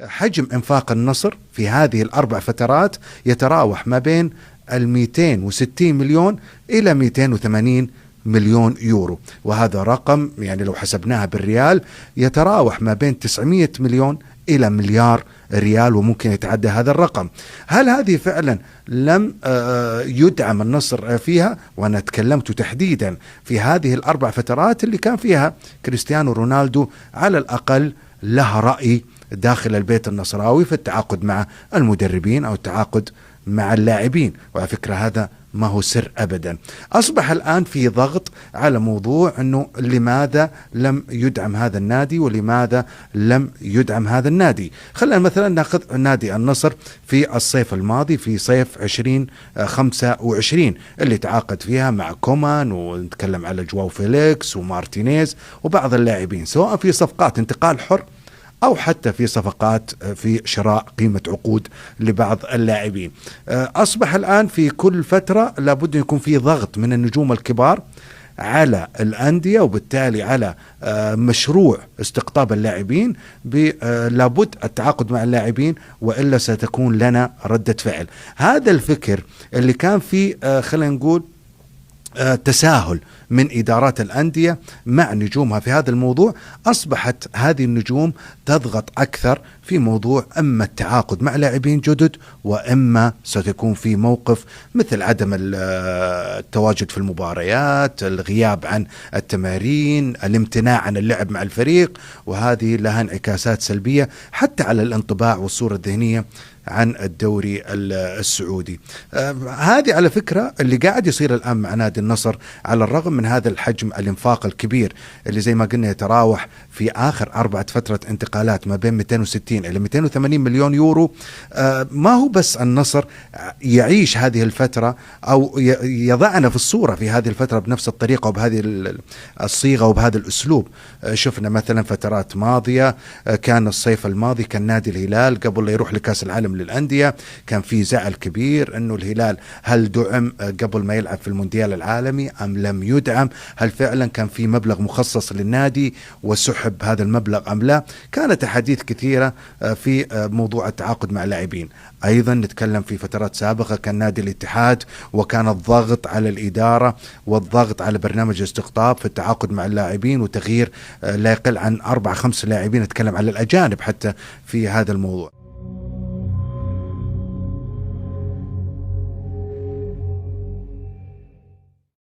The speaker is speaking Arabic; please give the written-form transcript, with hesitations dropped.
حجم إنفاق النصر في هذه الأربع فترات يتراوح ما بين 260 مليون إلى 280 مليون يورو، وهذا رقم يعني لو حسبناها بالريال يتراوح ما بين 900 مليون إلى مليار ريال، وممكن يتعدى هذا الرقم. هل هذه فعلا لم يدعم النصر فيها؟ وأنا تكلمت تحديدا في هذه الأربع فترات اللي كان فيها كريستيانو رونالدو على الأقل له رأي داخل البيت النصراوي في التعاقد مع المدربين أو التعاقد مع اللاعبين. وعلى فكرة هذا ما هو سر أبدا. أصبح الآن في ضغط على موضوع أنه لماذا لم يدعم هذا النادي ولماذا لم يدعم هذا النادي. خلينا مثلا نأخذ نادي النصر في الصيف الماضي، في صيف 2025 اللي تعاقد فيها مع كومان، ونتكلم على جواو فيليكس ومارتينيز وبعض اللاعبين، سواء في صفقات انتقال حر أو حتى في صفقات في شراء قيمة عقود لبعض اللاعبين. أصبح الآن في كل فترة لابد أن يكون في ضغط من النجوم الكبار على الأندية، وبالتالي على مشروع استقطاب اللاعبين. لابد التعاقد مع اللاعبين وإلا ستكون لنا ردة فعل. هذا الفكر اللي كان فيه خلينا نقول تساهل من إدارات الأندية مع نجومها في هذا الموضوع، أصبحت هذه النجوم تضغط أكثر في موضوع إما التعاقد مع لاعبين جدد، وإما ستكون في موقف مثل عدم التواجد في المباريات، الغياب عن التمارين، الامتناع عن اللعب مع الفريق، وهذه لها انعكاسات سلبية حتى على الانطباع والصورة الذهنية عن الدوري السعودي. هذه على فكرة اللي قاعد يصير الآن مع نادي النصر، على الرغم من هذا الحجم الانفاق الكبير اللي زي ما قلنا يتراوح في آخر فترة انتقالات ما بين 260 إلى 280 مليون يورو. ما هو بس النصر يعيش هذه الفترة أو يضعنا في الصورة في هذه الفترة بنفس الطريقة وبهذه الصيغة وبهذا الأسلوب. شفنا مثلا فترات ماضية، كان الصيف الماضي كان نادي الهلال قبل لا يروح لكأس العالم للأندية كان في زعل كبير أنه الهلال هل دعم قبل ما يلعب في المونديال العالمي أم لم يدعم، هل فعلا كان في مبلغ مخصص للنادي وسحب هذا المبلغ أم لا. كانت أحاديث كثيرة في موضوع التعاقد مع لاعبين. أيضا نتكلم في فترات سابقة كان نادي الاتحاد وكان الضغط على الإدارة والضغط على برنامج الاستقطاب في التعاقد مع اللاعبين وتغيير لا يقل عن 4-5 لاعبين، نتكلم على الأجانب حتى في هذا الموضوع.